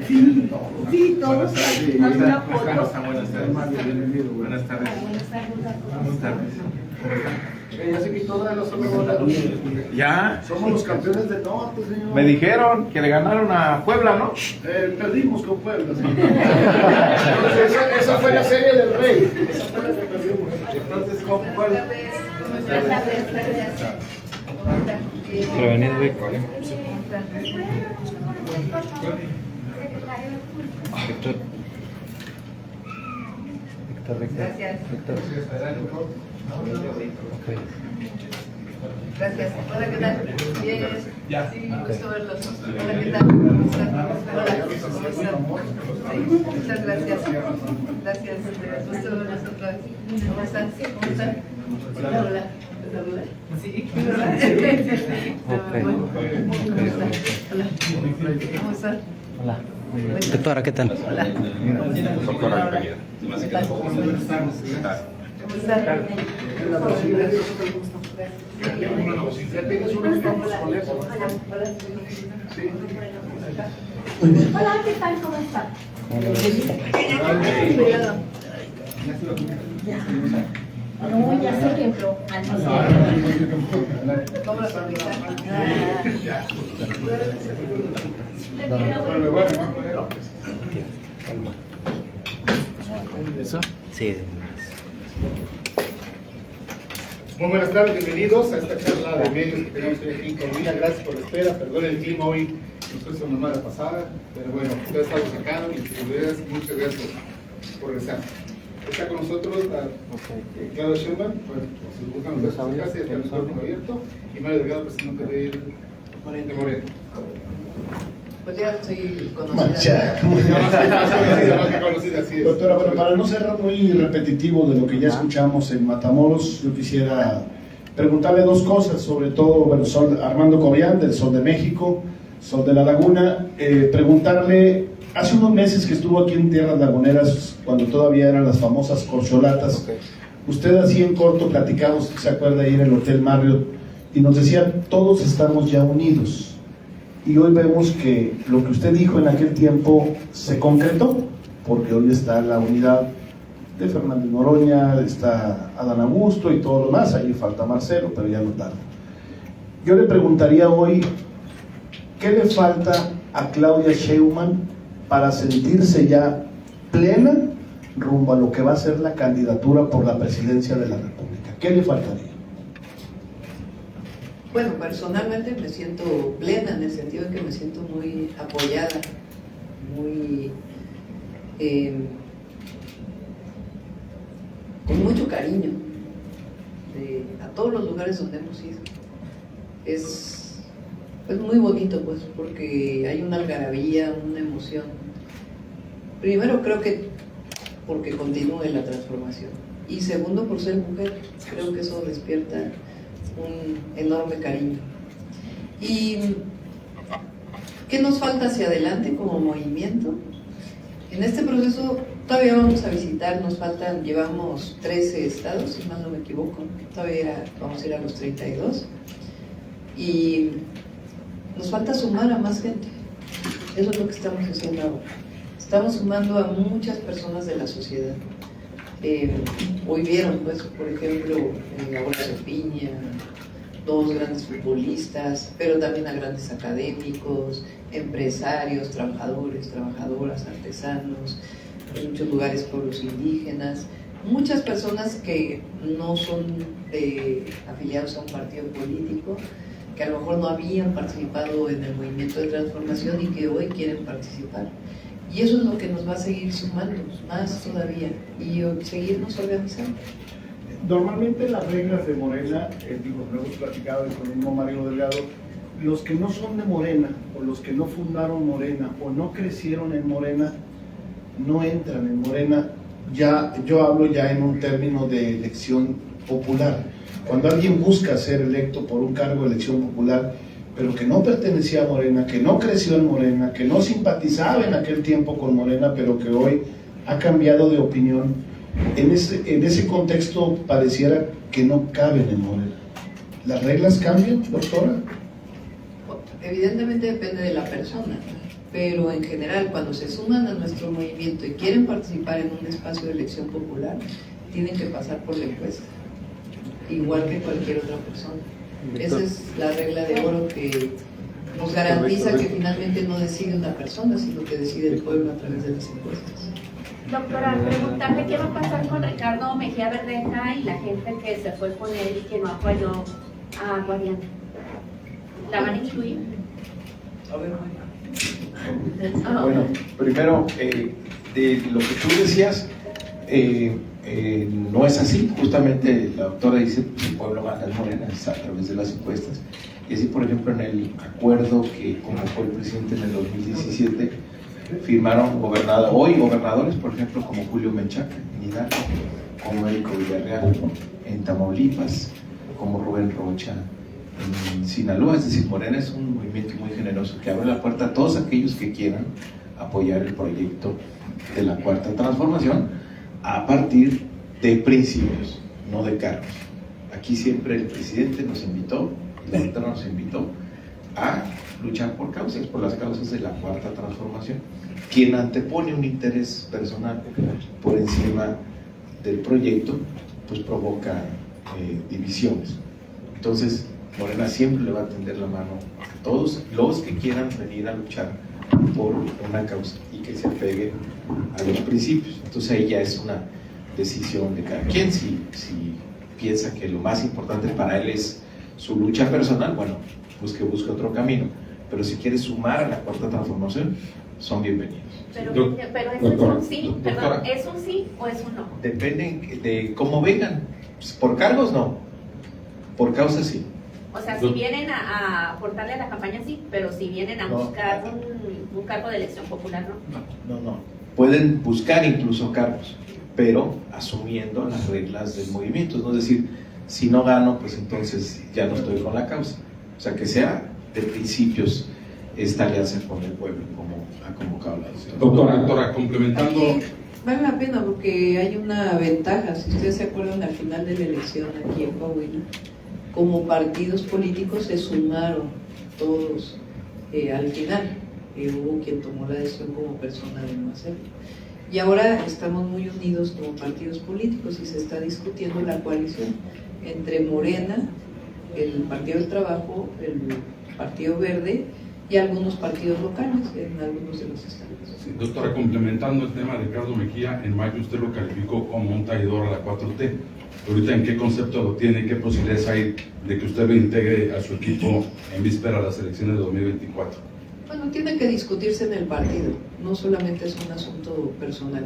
Sí, sí, todos. Buenas Una tardes. foto. Buenas tardes. Buenas tardes. Buenas tardes. Ya se quitó de los sobrevoladores. ¿Ya? Somos los campeones del norte, señor. Me dijeron que le ganaron a Puebla, ¿no? Perdimos con Puebla. Esa fue la serie del Rey. Esa fue la que perdimos. Entonces, ¿cuál? Prevenir de Gracias. Okay. Gracias. Hola, ¿qué tal? Bien. Sí, gusto verlos. Hola, ¿qué tal? ¿Cómo están? Hola, ¿cómo están? Sí, muchas gracias. Gracias. Gusto verlos otra vez. ¿Cómo están? ¿Cómo están? Hola, hola. ¿Te saluda? Sí. ¿Verdad? Hola. ¿Cómo están? Hola. Doctora, ¿qué tal? Hola. Doctora, bienvenida. ¿Cómo están? Ya tienes unos campos con eso. Sí. Hola, ¿qué tal? ¿Cómo están? Cuidado. No, ya se quebró. ¿Cómo la sonrisa? ¿Eso? Sí. Muy buenas tardes, bienvenidos a esta charla de medios que tenemos hoy aquí en Corvina. Gracias por la espera, perdón el clima hoy, nos fue una mala pasada, pero bueno, ustedes estamos acá y muchas gracias por regresar. Está con nosotros Claudia Sheinbaum, si buscan los besos de casa, ya está el micrófono abierto, y Mario Delgado, presidente de Morena. Pues ya soy conocida. Doctora, bueno, para no ser muy repetitivo de lo que ya escuchamos en Matamoros, yo quisiera preguntarle dos cosas, sobre todo, bueno, Armando Cobian, del Sol de México, Sol de la Laguna, preguntarle, hace unos meses que estuvo aquí en Tierras Laguneras, cuando todavía eran las famosas corcholatas, usted así en corto platicamos, se acuerda ahí en el Hotel Marriott, y nos decía, todos estamos ya unidos. Y hoy vemos que lo que usted dijo en aquel tiempo se concretó, porque hoy está la unidad de Fernández Noroña, está Adán Augusto y todo lo demás, ahí falta Marcelo, pero ya no tarda. Yo le preguntaría hoy, ¿qué le falta a Claudia Sheinbaum para sentirse ya plena rumbo a lo que va a ser la candidatura por la presidencia de la República? ¿Qué le faltaría? Bueno, personalmente me siento plena en el sentido de que me siento muy apoyada, muy con mucho cariño a todos los lugares donde hemos ido. Es muy bonito, pues, porque hay una algarabía, una emoción. Primero creo que porque continúe la transformación, y segundo por ser mujer, creo que eso despierta un enorme cariño. ¿Y qué nos falta hacia adelante como movimiento? En este proceso todavía vamos a visitar, llevamos 13 estados, si mal no me equivoco, todavía vamos a ir a los 32, y nos falta sumar a más gente. Eso es lo que estamos haciendo ahora. Estamos sumando a muchas personas de la sociedad. Hoy vieron, pues, por ejemplo, a Horacio Piña, dos grandes futbolistas, pero también a grandes académicos, empresarios, trabajadores, trabajadoras, artesanos, en muchos lugares pueblos indígenas, muchas personas que no son afiliados a un partido político, que a lo mejor no habían participado en el movimiento de transformación y que hoy quieren participar. Y eso es lo que nos va a seguir sumando, más todavía, y seguirnos organizando. Normalmente las reglas de Morena, lo hemos platicado con el mismo Mario Delgado, los que no son de Morena, o los que no fundaron Morena, o no crecieron en Morena, no entran en Morena. Ya, yo hablo ya en un término de elección popular. Cuando alguien busca ser electo por un cargo de elección popular, pero que no pertenecía a Morena, que no creció en Morena, que no simpatizaba en aquel tiempo con Morena, pero que hoy ha cambiado de opinión, en ese contexto pareciera que no caben en Morena. ¿Las reglas cambian, doctora? Evidentemente depende de la persona, pero en general cuando se suman a nuestro movimiento y quieren participar en un espacio de elección popular, tienen que pasar por la encuesta, igual que cualquier otra persona. Esa es la regla de oro que nos garantiza que finalmente no decide una persona, sino que decide el pueblo a través de las encuestas. Doctora, preguntarle qué va a pasar con Ricardo Mejía Verdeja y la gente que se fue con él y que no apoyó a Guadiana. ¿La van a incluir? A ver, Bueno, primero, de lo que tú decías, no es así. Justamente la doctora dice que el pueblo gana en Morena a través de las encuestas. Y así, por ejemplo, en el acuerdo que convocó el presidente en el 2017, firmaron gobernadores, por ejemplo, como Julio Menchaca en Hidalgo, como Érico Villarreal en Tamaulipas, como Rubén Rocha en Sinaloa. Es decir, Morena es un movimiento muy generoso que abre la puerta a todos aquellos que quieran apoyar el proyecto de la Cuarta Transformación a partir de principios, no de cargos. Aquí siempre el presidente nos invitó, la doctora nos invitó a luchar por causas, por las causas de la Cuarta Transformación. Quien antepone un interés personal por encima del proyecto, pues provoca divisiones. Entonces, Morena siempre le va a tender la mano a todos los que quieran venir a luchar por una causa y que se apeguen a los principios. Entonces ahí ya es una decisión de cada quien. Si piensa que lo más importante para él es su lucha personal, bueno, pues que busque otro camino. Pero si quiere sumar a la Cuarta Transformación, son bienvenidos. Pero eso es un sí, perdón, ¿es un sí o es un no? Depende de cómo vengan. Pues por cargos no, por causas sí. O sea, si vienen a aportarle a la campaña, sí, pero si vienen a buscar un cargo de elección popular, ¿no? No. Pueden buscar incluso cargos, pero asumiendo las reglas del movimiento. Es decir, si no gano, pues entonces ya no estoy con la causa. O sea, que sea de principios esta alianza con el pueblo, como ha convocado la Doctora, complementando... Aquí vale la pena porque hay una ventaja. Si ustedes se acuerdan, al final de la elección aquí en Coahuila, como partidos políticos se sumaron todos al final. Hubo quien tomó la decisión como persona de no hacerlo. Y ahora estamos muy unidos como partidos políticos y se está discutiendo la coalición entre Morena, el Partido del Trabajo, el Partido Verde y algunos partidos locales en algunos de los estados. Sí, doctora, complementando el tema de Ricardo Mejía, en mayo usted lo calificó como un traidor a la 4T. Ahorita, ¿en qué concepto lo tiene? ¿Qué posibilidades hay de que usted lo integre a su equipo en víspera de las elecciones de 2024? Bueno, tiene que discutirse en el partido, no solamente es un asunto personal.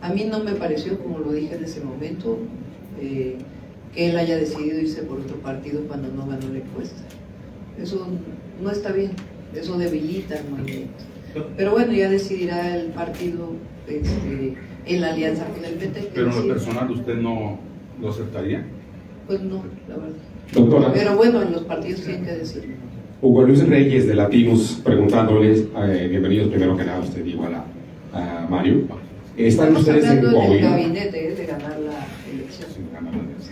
A mí no me pareció, como lo dije en ese momento, que él haya decidido irse por otro partido cuando no ganó la encuesta. Eso no está bien, eso debilita el movimiento. Pero bueno, ya decidirá el partido en la alianza con el PT. Pero en lo personal, ¿usted no lo aceptaría? Pues no, la verdad. Doctora. Pero bueno, los partidos tienen que decirlo. Hugo Luis Reyes de Latinos, preguntándoles, bienvenidos primero que nada a usted, igual a Mario. ¿Están ustedes en del Coahuila? gabinete de ganar la elección.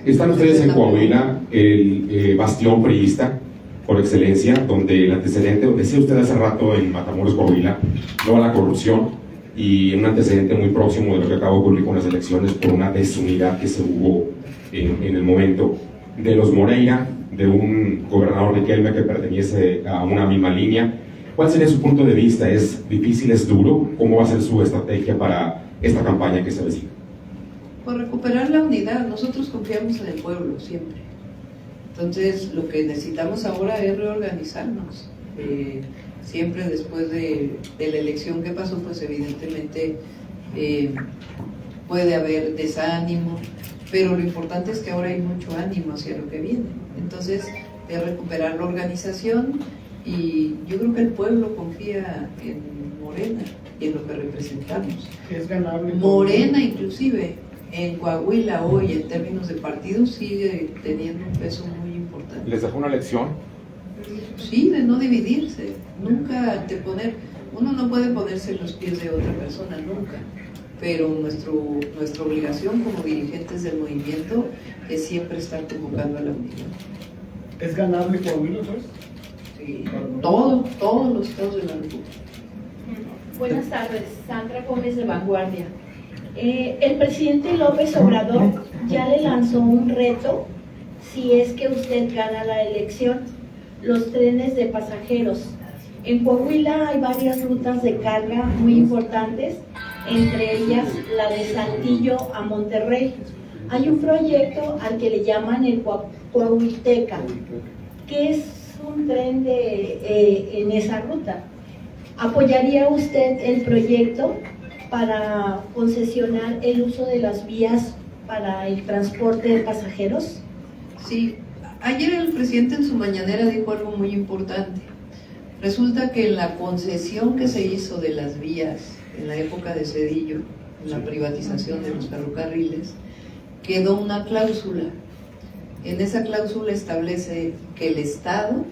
¿Están ustedes en Coahuila, el bastión priista por excelencia, donde el antecedente, decía usted hace rato en Matamoros, Coahuila, no a la corrupción, y un antecedente muy próximo de lo que acaba de ocurrir con las elecciones por una desunidad que se hubo en el momento de los Moreira, de un gobernador de Kelme que pertenece a una misma línea? ¿Cuál sería su punto de vista? ¿Es difícil, es duro? ¿Cómo va a ser su estrategia para esta campaña que se avecina? Por recuperar la unidad, nosotros confiamos en el pueblo siempre. Entonces, lo que necesitamos ahora es reorganizarnos. Siempre después de la elección que pasó, pues evidentemente puede haber desánimo, pero lo importante es que ahora hay mucho ánimo hacia lo que viene. Entonces, es recuperar la organización y yo creo que el pueblo confía en Morena y en lo que representamos. Es ganable. Morena, inclusive, en Coahuila hoy, en términos de partidos, sigue teniendo un peso muy importante. ¿Les dejó una lección? Sí, de no dividirse, nunca anteponer. Uno no puede ponerse en los pies de otra persona, nunca. Pero nuestra obligación como dirigentes del movimiento es siempre estar convocando a la unidad. ¿Es ganable Coahuila, entonces? Sí, todos los estados de la República. Buenas tardes, Sandra Gómez de Vanguardia. El presidente López Obrador ya le lanzó un reto si es que usted gana la elección, los trenes de pasajeros. En Coahuila hay varias rutas de carga muy importantes, entre ellas la de Saltillo a Monterrey. Hay un proyecto al que le llaman el Coahuilteca, que es un tren en esa ruta. ¿Apoyaría usted el proyecto para concesionar el uso de las vías para el transporte de pasajeros? Sí, ayer el presidente en su mañanera dijo algo muy importante. Resulta que en la concesión que se hizo de las vías en la época de Zedillo, en la privatización de los ferrocarriles, quedó una cláusula. En esa cláusula establece que el Estado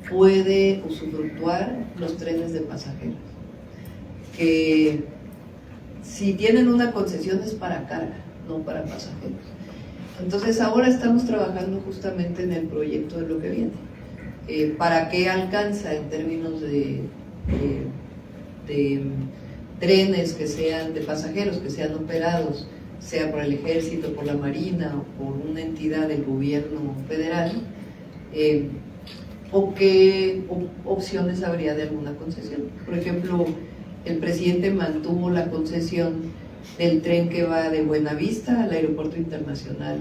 puede usufructuar los trenes de pasajeros, que si tienen una concesión es para carga, no para pasajeros. Entonces ahora estamos trabajando justamente en el proyecto de lo que viene. ¿Para qué alcanza en términos de trenes que sean de pasajeros, que sean operados, sea por el Ejército, por la Marina o por una entidad del gobierno federal? ¿O qué opciones habría de alguna concesión? Por ejemplo, el presidente mantuvo la concesión del tren que va de Buenavista al Aeropuerto Internacional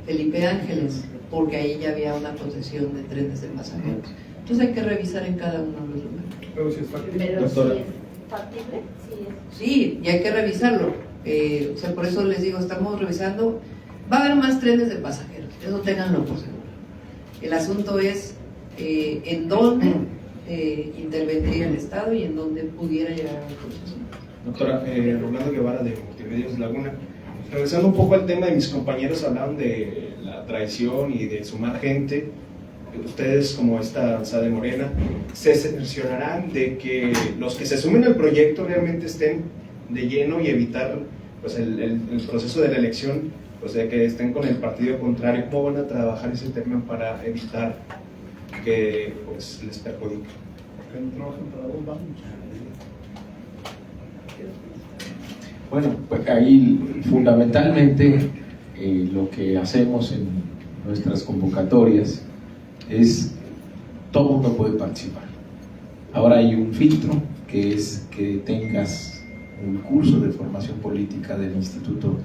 Felipe Ángeles, porque ahí ya había una concesión de trenes de pasajeros. Entonces hay que revisar en cada uno de los lugares. Pero si es factible. Pero Doctora. si es factible, Sí, y hay que revisarlo. O sea, por eso les digo, estamos revisando. Va a haber más trenes de pasajeros, eso ténganlo por seguro. El asunto es en dónde intervendría el Estado y en dónde pudiera llegar a la concesión. Doctora, Rolando Guevara de Multimedios Laguna. Regresando un poco al tema de mis compañeros, hablaban de la traición y de sumar gente. Ustedes, como esta avanzada de Morena, se cerciorarán de que los que se sumen al proyecto realmente estén de lleno y evitar pues, el proceso de la elección, pues de que estén con el partido contrario. ¿Cómo van a trabajar ese tema para evitar que pues, les perjudique? Que no trabajen para dos bandos. Bueno, pues ahí fundamentalmente lo que hacemos en nuestras convocatorias es todo el mundo puede participar. Ahora hay un filtro que es que tengas un curso de formación política del Instituto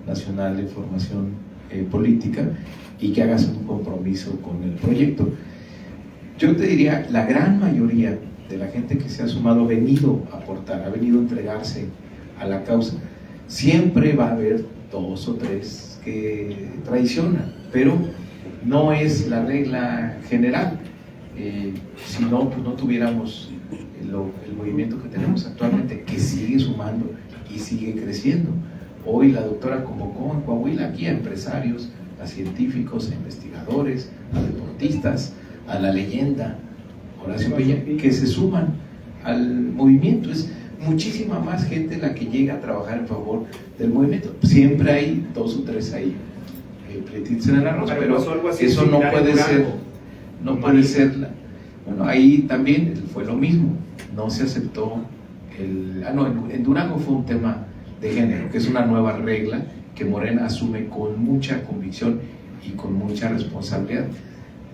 Nacional de Formación Política y que hagas un compromiso con el proyecto. Yo te diría, la gran mayoría de la gente que se ha sumado ha venido a aportar, ha venido a entregarse a la causa. Siempre va a haber 2 o 3 que traicionan, pero no es la regla general. Si no, pues no tuviéramos el movimiento que tenemos actualmente, que sigue sumando y sigue creciendo. Hoy la doctora convocó en Coahuila aquí a empresarios, a científicos, a investigadores, a deportistas, a la leyenda Horacio Peña, que se suman al movimiento. Es muchísima más gente la que llega a trabajar en favor del movimiento. Siempre hay 2 o 3 ahí pletitos en el arroz, pero eso no puede ser, no puede ser. Bueno, ahí también fue lo mismo, no se aceptó en Durango fue un tema de género, que es una nueva regla que Morena asume con mucha convicción y con mucha responsabilidad.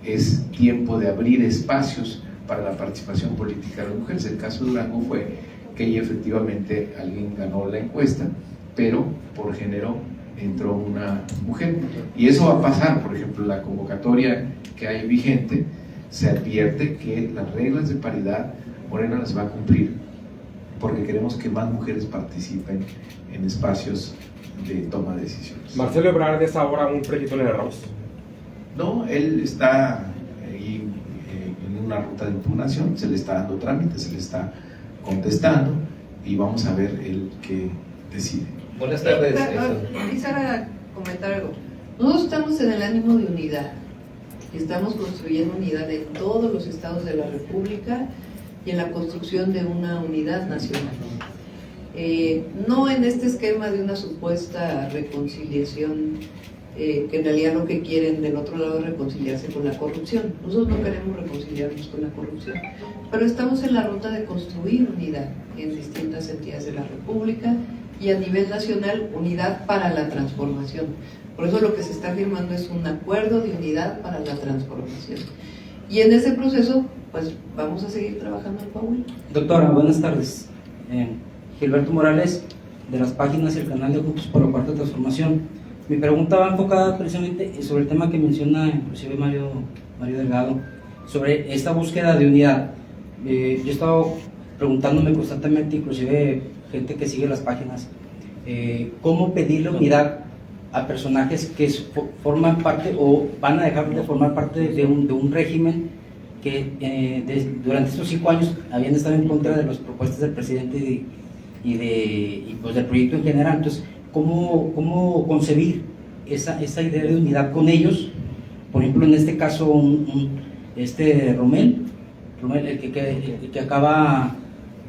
Es tiempo de abrir espacios para la participación política de las mujeres. El caso de Durango fue que ahí efectivamente alguien ganó la encuesta, pero por género entró una mujer. Y eso va a pasar, por ejemplo, la convocatoria que hay vigente, se advierte que las reglas de paridad Morena las va a cumplir, porque queremos que más mujeres participen en espacios de toma de decisiones. Marcelo Ebrard es ahora un proyecto en el arroz. No, él está ahí en una ruta de impugnación, se le está dando trámite, se le está contestando y vamos a ver el que decide. Buenas tardes. Quisiera comentar algo. Nosotros estamos en el ánimo de unidad y estamos construyendo unidad en todos los estados de la República y en la construcción de una unidad nacional. No en este esquema de una supuesta reconciliación que en realidad lo que quieren del otro lado es reconciliarse con la corrupción. Nosotros no queremos reconciliarnos con la corrupción, pero estamos en la ruta de construir unidad en distintas entidades de la República y a nivel nacional, unidad para la transformación. Por eso lo que se está firmando es un acuerdo de unidad para la transformación. Y en ese proceso, pues vamos a seguir trabajando en Coahuila. Doctora, buenas tardes. Gilberto Morales, de las páginas y el canal de Juntos por la Cuarta Transformación. Mi pregunta va enfocada precisamente sobre el tema que menciona inclusive Mario Delgado, sobre esta búsqueda de unidad. Yo he estado preguntándome constantemente, inclusive gente que sigue las páginas, cómo pedirle unidad a personajes que forman parte o van a dejar de formar parte de un régimen que durante estos 5 años habían estado en contra de las propuestas del presidente y pues del proyecto en general. Entonces, ¿cómo concebir esa idea de unidad con ellos? Por ejemplo, en este caso, Romel, el que acaba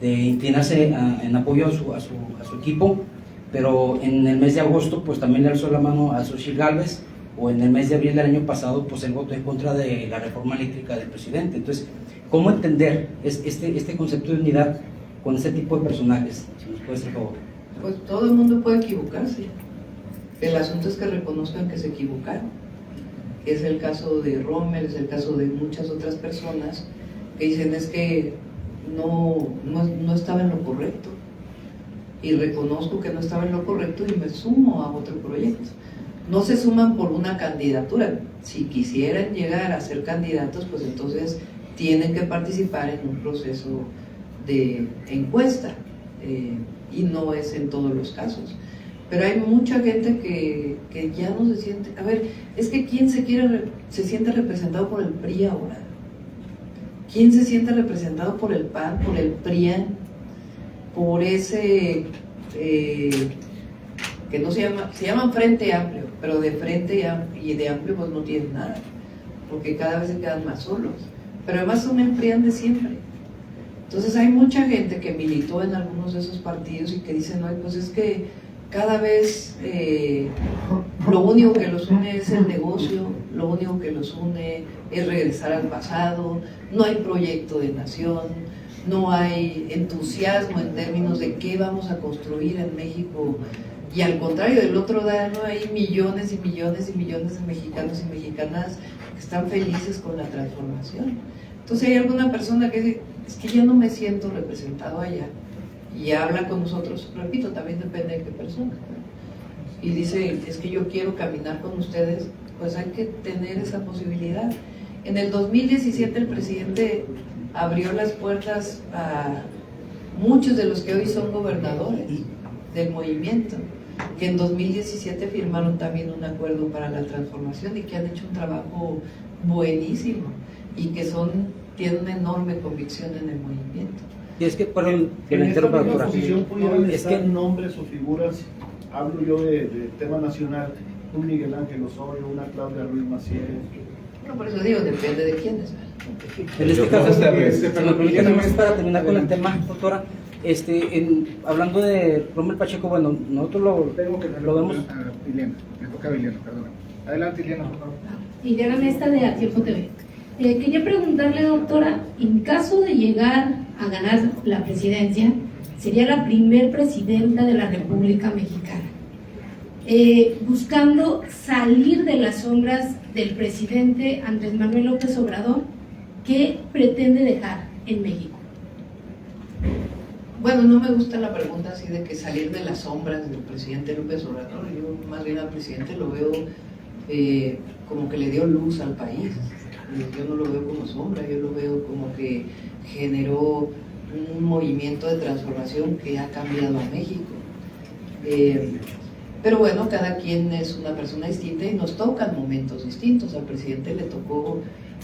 de inclinarse en apoyo a su equipo, pero en el mes de agosto pues también le alzó la mano a Xochitl Gálvez, o en el mes de abril del año pasado pues él votó en contra de la reforma eléctrica del presidente. Entonces, ¿cómo entender este concepto de unidad con ese tipo de personajes? Si nos puede hacer favor. Pues todo el mundo puede equivocarse. El asunto es que reconozcan que se equivocaron. Es el caso de Rommel, es el caso de muchas otras personas que dicen es que no estaba en lo correcto. Y reconozco que no estaba en lo correcto y me sumo a otro proyecto. No se suman por una candidatura. Si quisieran llegar a ser candidatos, pues entonces tienen que participar en un proceso de encuesta. Y no es en todos los casos. Pero hay mucha gente que ya no se siente... A ver, es que ¿quién se siente representado por el PRI ahora? ¿Quién se siente representado por el PAN, por el PRIAN, por ese... que no se llaman Frente Amplio, pero de Frente y de Amplio pues no tienen nada, porque cada vez se quedan más solos, pero además son el PRIAN de siempre. Entonces hay mucha gente que militó en algunos de esos partidos y que dicen, no, pues es que cada vez lo único que los une es el negocio, lo único que los une es regresar al pasado, no hay proyecto de nación, no hay entusiasmo en términos de qué vamos a construir en México. Y al contrario, del otro lado hay millones y millones y millones de mexicanos y mexicanas que están felices con la transformación. Entonces hay alguna persona que dice, es que yo no me siento representado allá, y habla con nosotros, repito, también depende de qué persona, y dice, es que yo quiero caminar con ustedes, pues hay que tener esa posibilidad. En el 2017 el presidente abrió las puertas a muchos de los que hoy son gobernadores del movimiento, que en 2017 firmaron también un acuerdo para la transformación y que han hecho un trabajo buenísimo y que tienen una enorme convicción en el movimiento. Y es que, perdón, que en me esta interrumpa, doctora. posición pudieran Es estar que nombres o figuras, hablo yo de tema nacional, un Miguel Ángel Osorio, una Claudia Ruiz Maciel. No, por eso digo, depende de quiénes. En este caso, si me permite nomás para terminar con el tema, doctora, hablando de Rommel Pacheco, bueno, nosotros lo vemos. Ileana, me toca Ileana, perdón. Adelante, Ileana, por favor. Ileana Mesta de A Tiempo TV. Quería preguntarle, doctora, en caso de llegar a ganar la presidencia, sería la primer presidenta de la República Mexicana, buscando salir de las sombras del presidente Andrés Manuel López Obrador, ¿qué pretende dejar en México? Bueno, no me gusta la pregunta así de que salir de las sombras del presidente López Obrador. Yo más bien al presidente lo veo como que le dio luz al país. Yo no lo veo como sombra, yo lo veo como que generó un movimiento de transformación que ha cambiado a México. Pero bueno, cada quien es una persona distinta y nos tocan momentos distintos. Al presidente le tocó,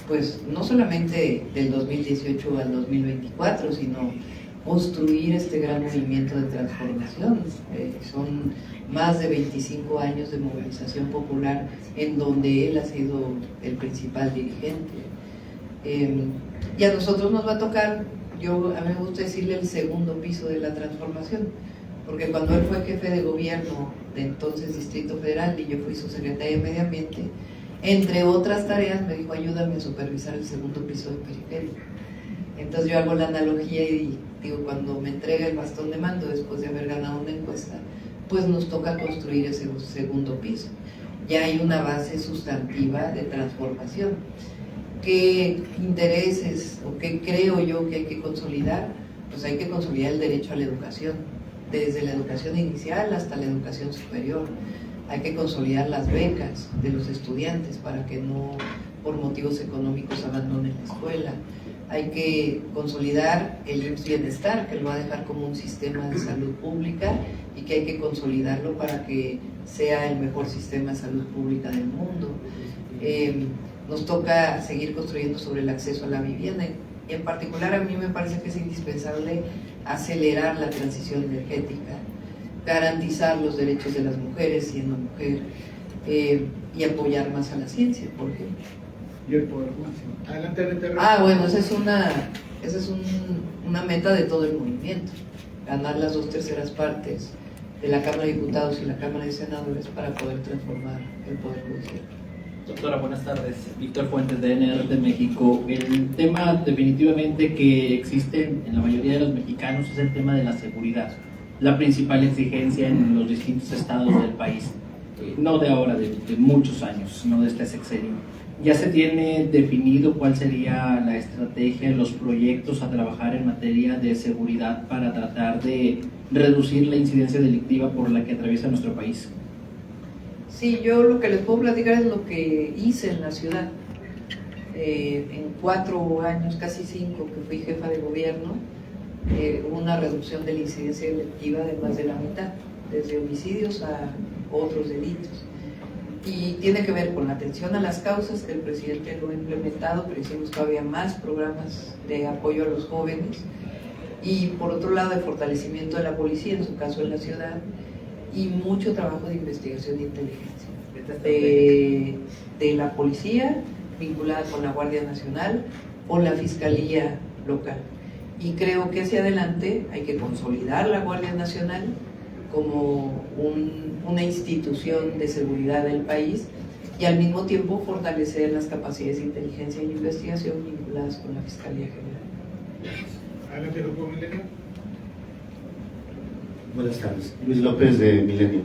pues, no solamente del 2018 al 2024, sino construir este gran movimiento de transformación. Son más de 25 años de movilización popular en donde él ha sido el principal dirigente. Y a nosotros nos va a tocar, a mí me gusta decirle, el segundo piso de la transformación, porque cuando él fue jefe de gobierno de entonces Distrito Federal y yo fui su secretaria de Medio Ambiente, entre otras tareas me dijo: ayúdame a supervisar el segundo piso del periférico. Entonces yo hago la analogía y digo, cuando me entrega el bastón de mando después de haber ganado una encuesta, pues nos toca construir ese segundo piso. Ya hay una base sustantiva de transformación. ¿Qué intereses o qué creo yo que hay que consolidar? Pues hay que consolidar el derecho a la educación, desde la educación inicial hasta la educación superior. Hay que consolidar las becas de los estudiantes para que no, por motivos económicos, abandonen la escuela. Hay que consolidar el IMSS Bienestar, que lo va a dejar como un sistema de salud pública y que hay que consolidarlo para que sea el mejor sistema de salud pública del mundo. Nos toca seguir construyendo sobre el acceso a la vivienda. Y en particular, a mí me parece que es indispensable acelerar la transición energética, garantizar los derechos de las mujeres siendo mujer, y apoyar más a la ciencia, por ejemplo. Y el poder máximo. Adelante, Becerra. Bueno, esa es una meta de todo el movimiento, ganar las 2/3 partes de la Cámara de Diputados y la Cámara de Senadores para poder transformar el Poder Judicial. Doctora, buenas tardes. Víctor Fuentes, de NR de México. El tema definitivamente que existe en la mayoría de los mexicanos es el tema de la seguridad, la principal exigencia en los distintos estados del país, no de ahora, de muchos años, no de este sexenio. ¿Ya se tiene definido cuál sería la estrategia, los proyectos a trabajar en materia de seguridad para tratar de reducir la incidencia delictiva por la que atraviesa nuestro país? Sí, yo lo que les puedo platicar es lo que hice en la ciudad. En 4 años, casi 5, que fui jefa de gobierno, hubo una reducción de la incidencia delictiva de más de la mitad, desde homicidios a otros delitos. Y tiene que ver con la atención a las causas, que el presidente lo ha implementado, pero hicimos todavía más programas de apoyo a los jóvenes, y por otro lado de fortalecimiento de la policía, en su caso en la ciudad, y mucho trabajo de investigación e inteligencia de la policía vinculada con la Guardia Nacional o la Fiscalía local. Y creo que hacia adelante hay que consolidar la Guardia Nacional como una institución de seguridad del país y al mismo tiempo fortalecer las capacidades de inteligencia y investigación vinculadas con la Fiscalía General. Adelante, doctor Milenio. Buenas tardes, Luis López de Milenio.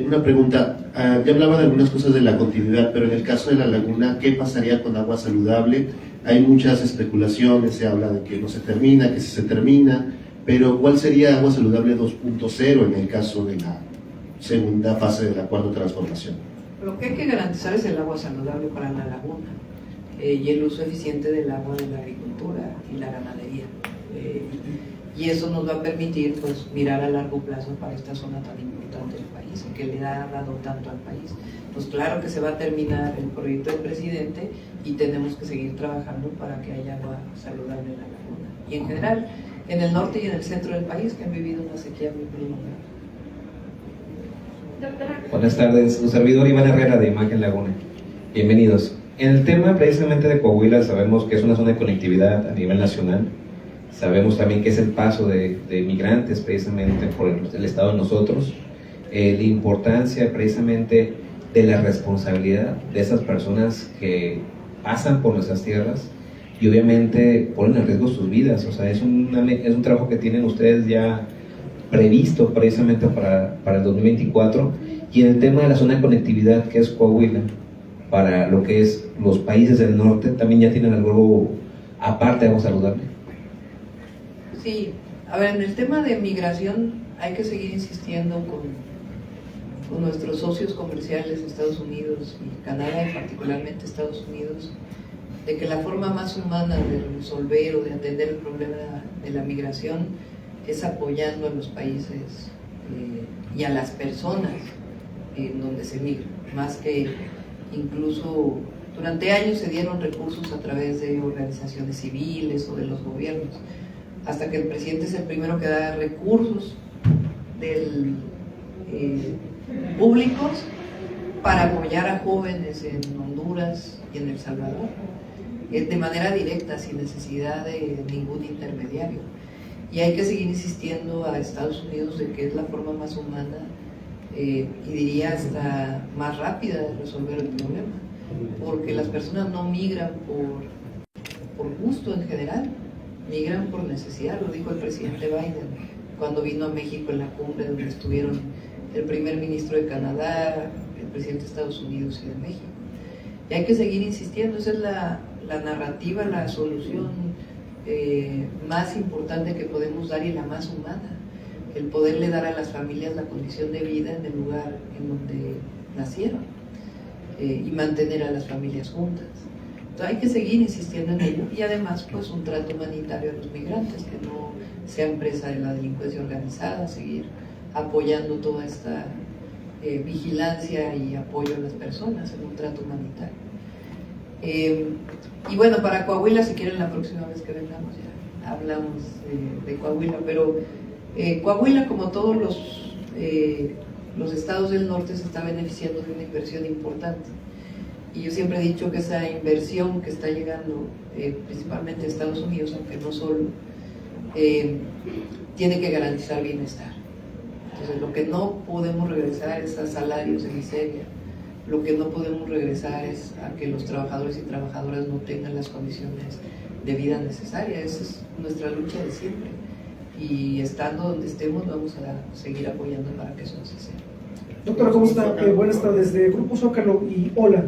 Una pregunta, ya hablaba de algunas cosas de la continuidad, pero en el caso de la laguna, ¿qué pasaría con agua saludable? Hay muchas especulaciones, se habla de que no se termina, que sí se termina, pero ¿cuál sería agua saludable 2.0 en el caso de la segunda fase de la cuarta transformación? Lo que hay que garantizar es el agua saludable para la laguna y el uso eficiente del agua de la agricultura y la ganadería. Y eso nos va a permitir pues mirar a largo plazo para esta zona tan importante del país y que le ha dado tanto al país. Pues claro que se va a terminar el proyecto del presidente y tenemos que seguir trabajando para que haya agua saludable en la laguna. Y en general, en el norte y en el centro del país, que han vivido una sequía muy prolongada. Buenas tardes, su servidor Iván Herrera de Imagen Laguna. Bienvenidos. En el tema precisamente de Coahuila sabemos que es una zona de conectividad a nivel nacional. Sabemos también que es el paso de migrantes precisamente por el estado de nosotros. La importancia precisamente de la responsabilidad de esas personas que pasan por nuestras tierras y obviamente ponen en riesgo sus vidas. O sea, es un trabajo que tienen ustedes ya previsto precisamente para el 2024. Y en el tema de la zona de conectividad que es Coahuila, para lo que es los países del norte, también ya tienen algo aparte de agua saludable. Sí, a ver, en el tema de migración hay que seguir insistiendo con nuestros socios comerciales, Estados Unidos y Canadá, y particularmente Estados Unidos, de que la forma más humana de resolver o de atender el problema de la migración es apoyando a los países y a las personas en donde se migra, más que incluso durante años se dieron recursos a través de organizaciones civiles o de los gobiernos, hasta que el presidente es el primero que da recursos públicos para apoyar a jóvenes en Honduras y en El Salvador, de manera directa, sin necesidad de ningún intermediario. y hay que seguir insistiendo a Estados Unidos de que es la forma más humana y diría hasta más rápida de resolver el problema, porque las personas no migran por gusto en general, migran por necesidad. Lo dijo el presidente Biden cuando vino a México en la cumbre donde estuvieron el primer ministro de Canadá, el presidente de Estados Unidos y de México. Y hay que seguir insistiendo, esa es la narrativa, la solución más importante que podemos dar y la más humana, el poderle dar a las familias la condición de vida en el lugar en donde nacieron y mantener a las familias juntas. Entonces hay que seguir insistiendo en ello y además pues un trato humanitario a los migrantes, que no sean presa de la delincuencia organizada, seguir apoyando toda esta vigilancia y apoyo a las personas en un trato humanitario. Y bueno, para Coahuila, si quieren la próxima vez que vengamos ya hablamos de Coahuila, pero Coahuila, como todos los estados del norte, se está beneficiando de una inversión importante. Y yo siempre he dicho que esa inversión que está llegando principalmente a Estados Unidos, aunque no solo, tiene que garantizar bienestar. Entonces, lo que no podemos regresar es a salarios de miseria, lo que no podemos regresar es a que los trabajadores y trabajadoras no tengan las condiciones de vida necesarias. Esa es nuestra lucha de siempre. Y estando donde estemos, vamos a seguir apoyando para que eso no se sea. Doctora, ¿cómo está? Buenas tardes, de Grupo Zócalo y hola.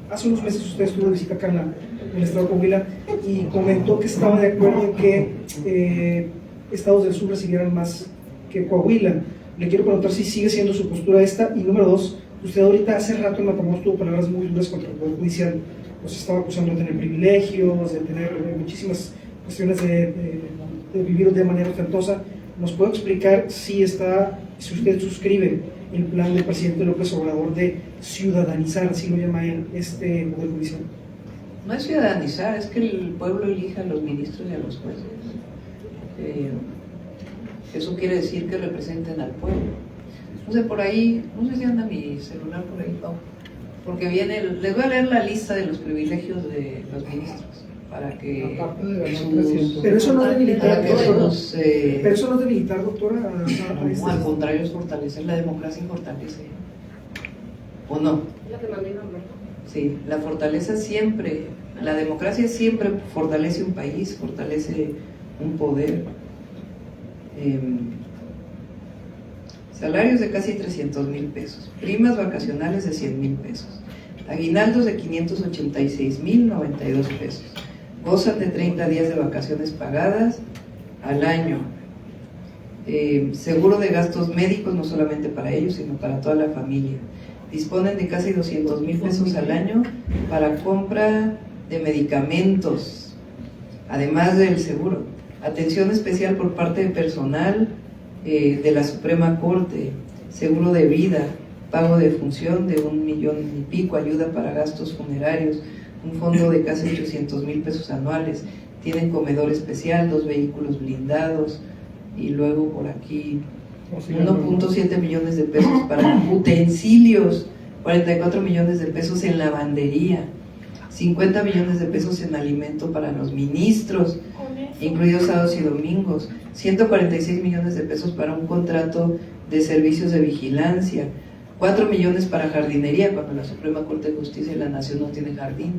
Hace unos meses usted estuvo de visita acá en el estado de Coahuila y comentó que estaba de acuerdo en que estados del sur recibieran más que Coahuila. Le quiero preguntar si sigue siendo su postura esta. Y número dos, usted ahorita hace rato en Matamoros tuvo palabras muy duras contra el Poder Judicial. Nos estaba acusando de tener privilegios, de tener muchísimas cuestiones de vivir de manera ostentosa. ¿Nos puede explicar si usted suscribe el plan del presidente López Obrador de ciudadanizar, así lo llama él, este Poder Judicial? No es ciudadanizar, es que el pueblo elija a los ministros y a los jueces. Eso quiere decir que representen al pueblo. No sé, por ahí, no sé si anda mi celular por ahí, Pau, porque viene, les voy a leer la lista de los privilegios de los ministros, para que pero eso no es debilitar, pero eso no es debilitar, doctora. No, al contrario, es fortalecer la democracia y fortalece, ¿o no? Lo que mandé, ¿no? Sí, la fortaleza siempre, la democracia siempre fortalece un país, fortalece un poder. Salarios de casi 300,000 pesos, primas vacacionales de 100,000 pesos, aguinaldos de 586,092 pesos, gozan de 30 días de vacaciones pagadas al año, seguro de gastos médicos no solamente para ellos sino para toda la familia, disponen de casi 200,000 pesos al año para compra de medicamentos, además del seguro, atención especial por parte de personal de la Suprema Corte, seguro de vida, pago de función de 1,000,000 y pico, ayuda para gastos funerarios, un fondo de casi 800,000 pesos anuales, tienen comedor especial, 2 vehículos blindados y luego por aquí 1.7 millones de pesos para utensilios, 44 millones de pesos en lavandería, 50 millones de pesos en alimento para los ministros, incluidos sábados y domingos, 146 millones de pesos para un contrato de servicios de vigilancia, 4 millones para jardinería, cuando la Suprema Corte de Justicia de la Nación no tiene jardín.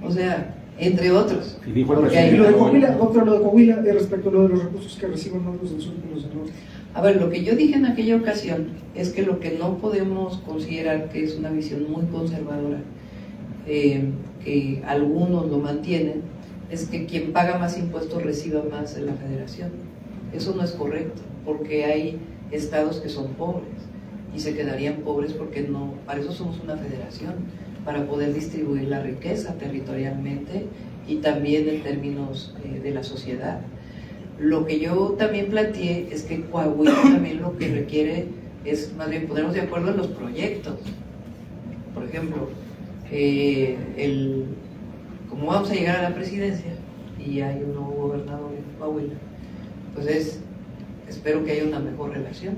O sea, entre otros. Y lo de Coahuila, doctor, lo de Coahuila, respecto a lo de los recursos que reciben los del sur y los del norte. A ver, lo que yo dije en aquella ocasión es que lo que no podemos considerar que es una visión muy conservadora, que algunos lo mantienen, es que quien paga más impuestos reciba más de la federación. Eso no es correcto, porque hay estados que son pobres y se quedarían pobres porque no, para eso somos una federación, para poder distribuir la riqueza territorialmente y también en términos de la sociedad. Lo que yo también planteé es que Coahuila también lo que requiere es más bien ponernos de acuerdo en los proyectos. Por ejemplo, como vamos a llegar a la presidencia y hay un nuevo gobernador en Coahuila, pues espero que haya una mejor relación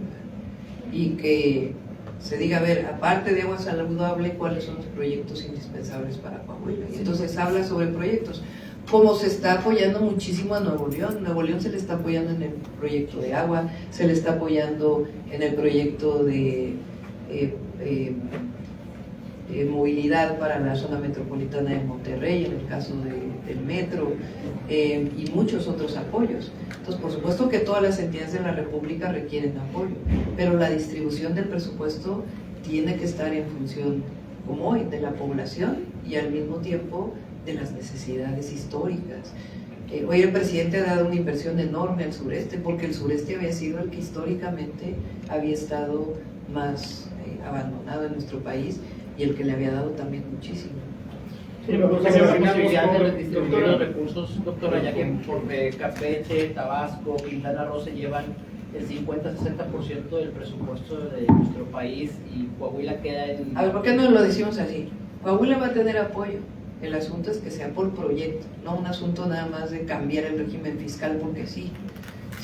y que se diga, a ver, aparte de agua saludable, cuáles son los proyectos indispensables para Coahuila. Y entonces habla sobre proyectos. como se está apoyando muchísimo a Nuevo León. Nuevo León se le está apoyando en el proyecto de agua, se le está apoyando en el proyecto de movilidad para la zona metropolitana de Monterrey, en el caso del metro, y muchos otros apoyos. Entonces, por supuesto que todas las entidades de la República requieren apoyo, pero la distribución del presupuesto tiene que estar en función, como hoy, de la población y al mismo tiempo de las necesidades históricas. Hoy el presidente ha dado una inversión enorme al sureste, porque el sureste había sido el que históricamente había estado más abandonado en nuestro país y el que le había dado también muchísimo. Sí, la posibilidad de redistribuir los recursos, doctora, ya que por Campeche, Tabasco, Quintana Roo se llevan el 50-60% del presupuesto de nuestro país y Coahuila queda en... A ver, ¿por qué no lo decimos así? Coahuila va a tener apoyo. El asunto es que sea por proyecto, no un asunto nada más de cambiar el régimen fiscal porque sí,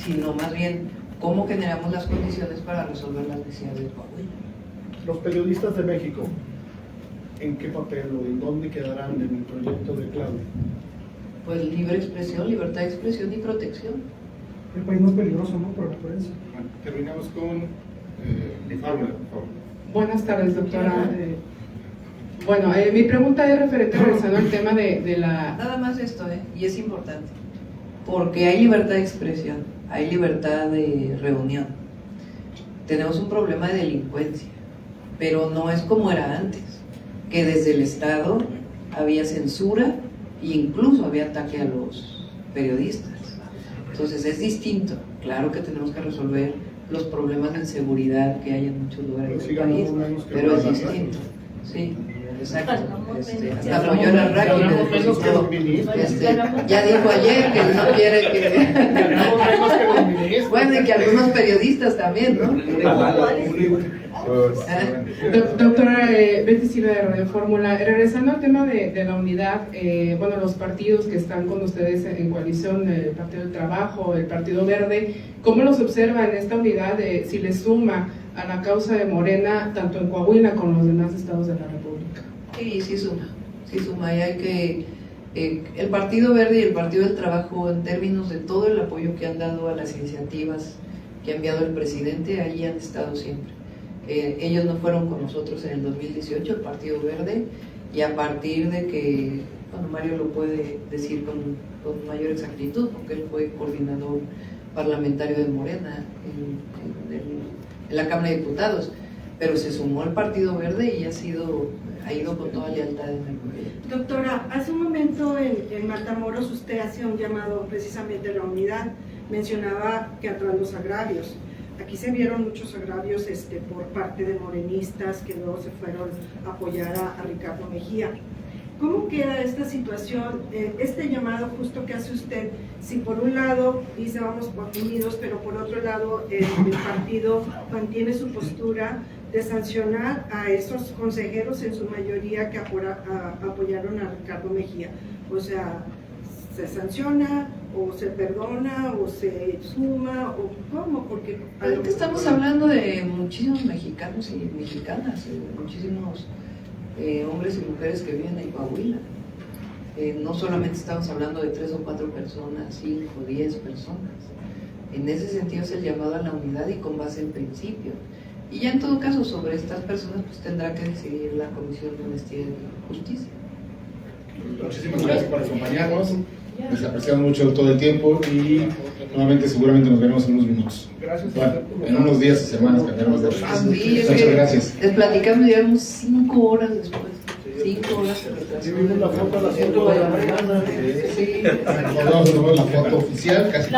sino más bien cómo generamos las condiciones para resolver las necesidades de Coahuila. Los periodistas de México, ¿en qué papel o en dónde quedarán en el proyecto de Claudia? Pues libre expresión, libertad de expresión y protección. El país más peligroso, ¿no? Por la prensa. Bueno, terminamos con Fábula, por favor. Buenas tardes, doctora. Bueno, mi pregunta es referente regresando al tema de la... Nada más esto, y es importante, porque hay libertad de expresión, hay libertad de reunión. Tenemos un problema de delincuencia, pero no es como era antes, que desde el Estado había censura e incluso había ataque a los periodistas. Entonces es distinto. Claro que tenemos que resolver los problemas de inseguridad que hay en muchos lugares del país, pero es distinto. Sí, exacto. Hasta apoyó a Larraqui, ya dijo ayer que no quiere que... Bueno, y que algunos periodistas también, ¿no? Doctora Betty Silva de Radio Fórmula, regresando al tema de la unidad, bueno, los partidos que están con ustedes en coalición, el Partido del Trabajo, el Partido Verde, ¿cómo los observa en esta unidad si les suma a la causa de Morena, tanto en Coahuila como en los demás estados de la República? Sí, sí suma, y hay que... el Partido Verde y el Partido del Trabajo, en términos de todo el apoyo que han dado a las iniciativas que ha enviado el presidente, ahí han estado siempre. Ellos no fueron con nosotros en el 2018, el Partido Verde, y a partir de que, bueno, Mario lo puede decir con mayor exactitud, porque él fue coordinador parlamentario de Morena en la Cámara de Diputados, pero se sumó al Partido Verde y ha ido con toda lealtad en el gobierno. Doctora, hace un momento en Matamoros usted hacía un llamado precisamente a la unidad, mencionaba que atrás los agravios. Aquí se vieron muchos agravios por parte de morenistas que luego se fueron a apoyar a Ricardo Mejía. ¿Cómo queda esta situación, este llamado justo que hace usted? Si por un lado dice vamos unidos, pero por otro lado el partido mantiene su postura de sancionar a esos consejeros en su mayoría que apoyaron a Ricardo Mejía. O sea, ¿se sanciona o se perdona o se suma o cómo? Porque ahorita estamos hablando de muchísimos mexicanos y mexicanas, muchísimos hombres y mujeres que viven en Coahuila. No solamente estamos hablando de 3 o 4 personas, 5 o 10 personas. En ese sentido es el llamado a la unidad y con base en principio. Y ya en todo caso sobre estas personas pues tendrá que decidir la Comisión de Honestidad y Justicia. Muchísimas gracias por acompañarnos. Les apreciamos mucho todo el tiempo y nuevamente seguramente nos veremos en unos minutos. Gracias. Bueno, en unos días o semanas cambiaremos de Muchas gracias. Les platicamos, llegamos 5 horas después. 5 horas. Vimos la foto a las 5 de la mañana. Sí. Nos vamos a tomar la foto oficial, casi.